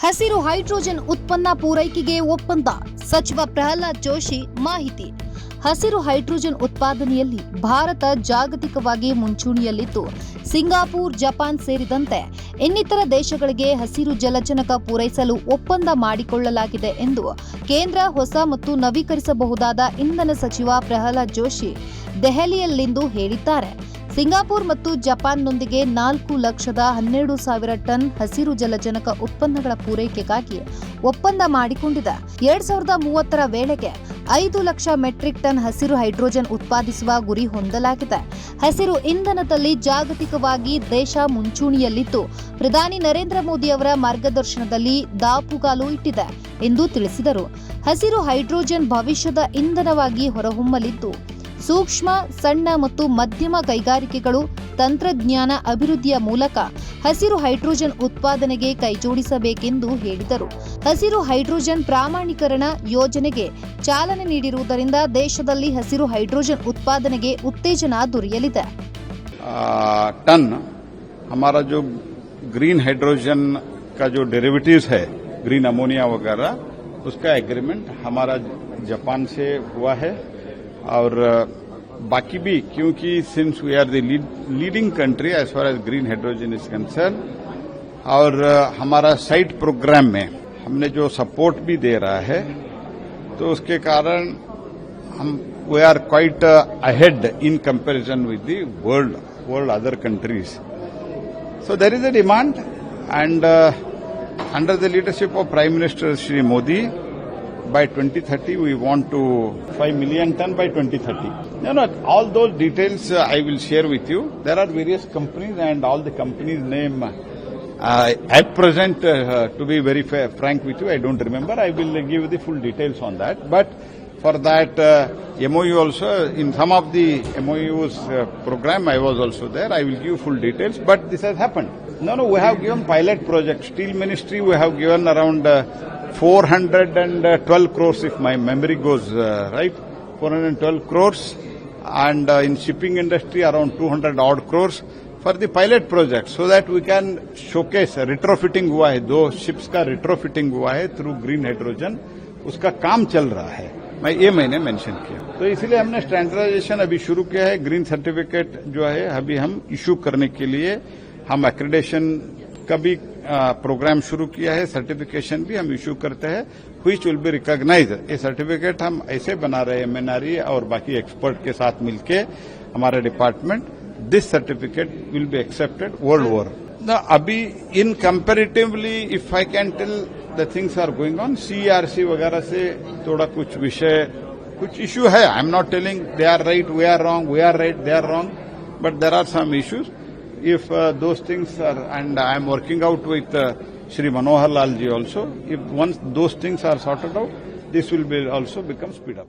ಹಸಿರು ಹೈಡ್ರೋಜನ್ ಉತ್ಪನ್ನ ಪೂರೈಕೆಗೆ ಒಪ್ಪಂದ. ಸಚಿವ ಪ್ರಹ್ಲಾದ್ ಜೋಶಿ ಮಾಹಿತಿ. ಹಸಿರು ಹೈಡ್ರೋಜನ್ ಉತ್ಪಾದನೆಯಲ್ಲಿ ಭಾರತ ಜಾಗತಿಕವಾಗಿ ಮುಂಚೂಣಿಯಲ್ಲಿದ್ದು, ಸಿಂಗಾಪುರ್, ಜಪಾನ್ ಸೇರಿದಂತೆ ಇನ್ನಿತರ ದೇಶಗಳಿಗೆ ಹಸಿರು ಜಲಜನಕ ಪೂರೈಸಲು ಒಪ್ಪಂದ ಮಾಡಿಕೊಳ್ಳಲಾಗಿದೆ ಎಂದು ಕೇಂದ್ರ ಹೊಸ ಮತ್ತು ನವೀಕರಿಸಬಹುದಾದ ಇಂಧನ ಸಚಿವ ಪ್ರಹ್ಲಾದ್ ಜೋಶಿ ದೆಹಲಿಯಲ್ಲಿಂದು ಹೇಳಿದ್ದಾರೆ. ಸಿಂಗಾಪುರ್ ಮತ್ತು ಜಪಾನ್ನೊಂದಿಗೆ 4,12,000 ಟನ್ ಹಸಿರು ಜಲಜನಕ ಉತ್ಪನ್ನಗಳ ಪೂರೈಕೆಗಾಗಿ ಒಪ್ಪಂದ ಮಾಡಿಕೊಂಡಿದೆ. 2030ರ ವೇಳೆಗೆ 5 ಲಕ್ಷ ಮೆಟ್ರಿಕ್ ಟನ್ ಹಸಿರು ಹೈಡ್ರೋಜನ್ ಉತ್ಪಾದಿಸುವ ಗುರಿ ಹೊಂದಲಾಗಿದೆ. ಹಸಿರು ಇಂಧನದಲ್ಲಿ ಜಾಗತಿಕವಾಗಿ ದೇಶ ಮುಂಚೂಣಿಯಲ್ಲಿದ್ದು, ಪ್ರಧಾನಿ ನರೇಂದ್ರ ಮೋದಿ ಅವರ ಮಾರ್ಗದರ್ಶನದಲ್ಲಿ ದಾಪುಗಾಲು ಇಟ್ಟಿದೆ ಎಂದು ತಿಳಿಸಿದರು. ಹಸಿರು ಹೈಡ್ರೋಜನ್ ಭವಿಷ್ಯದ ಇಂಧನವಾಗಿ ಹೊರಹೊಮ್ಮಲಿದ್ದು, ಸೂಕ್ಷ್ಮ, ಸಣ್ಣ ಮತ್ತು ಮಧ್ಯಮ ಕೈಗಾರಿಕೆಗಳು ತಂತ್ರಜ್ಞಾನ ಅಭಿವೃದ್ಧಿಯ ಮೂಲಕ ಹಸಿರು ಹೈಡ್ರೋಜನ್ ಉತ್ಪಾದನೆಗೆ ಕೈಜೋಡಿಸಬೇಕೆಂದು ಹೇಳಿದರು. ಹಸಿರು ಹೈಡ್ರೋಜನ್ ಪ್ರಮಾಣೀಕರಣ ಯೋಜನೆಗೆ ಚಾಲನೆ ನೀಡಿರುವುದರಿಂದ ದೇಶದಲ್ಲಿ ಹಸಿರು ಹೈಡ್ರೋಜನ್ उत्पादनेಗೆ उत्तेजना ದೊರೆಯಲಿದೆ. टन हमारा जो ग्रीन हाइड्रोजन का जो डेरिवेटिव्स है, ग्रीन अमोनिया वगैरह, उसका एग्रीमेंट हमारा जापान से हुआ है और बाकी भी, क्योंकि since we are the leading country as far as green hydrogen is concern, और हमारा साइट प्रोग्राम में हमने जो सपोर्ट भी दे रहा है, तो उसके कारण हम we are quite ahead in comparison with the world other countries. So there is a demand, and under the leadership of Prime Minister Shri Modi, by 2030 we want to 5 million ton by 2030. All those details I will share with you. There are various companies, and all the companies' name at present, to be very frank with you, I don't remember. I will give you the full details on that. But for that MOU also, in some of the MOUs program I was also there. I will give full details. But this has happened. We have given pilot project. Steel Ministry, we have given around 412 crores, if my memory goes right, 412 crores, and in shipping industry around 200 odd crores for the pilot project, so that we can showcase retrofitting हुआ है, 2 ships का retrofitting हुआ है through green hydrogen, उसका काम चल रहा है. मैं ये महीने मेंशन किया, तो इसलिए हमने स्टैंडर्डाइजेशन अभी शुरू किया है. ग्रीन सर्टिफिकेट जो है अभी हम इशू करने के लिए हम एक्रेडिटेशन का भी प्रोग्राम शुरू किया है. सर्टिफिकेशन भी हम इशू करते हैं, व्हिच विल बी रिकॉग्नाइज्ड. ये सर्टिफिकेट हम ऐसे बना रहे हैं, MNRE और बाकी एक्सपर्ट के साथ मिलके हमारा department. This certificate will be accepted world over. अभी in comparatively if I can tell the things are going on, CERC वगैरह से थोड़ा कुछ विषय, कुछ इश्यू है. I am not telling they are right, we are wrong, we are right, they are wrong, but there are some issues. If those things are, and I am working out with Shri Manohar Lal ji also, if once those things are sorted out, this will be also become speed up.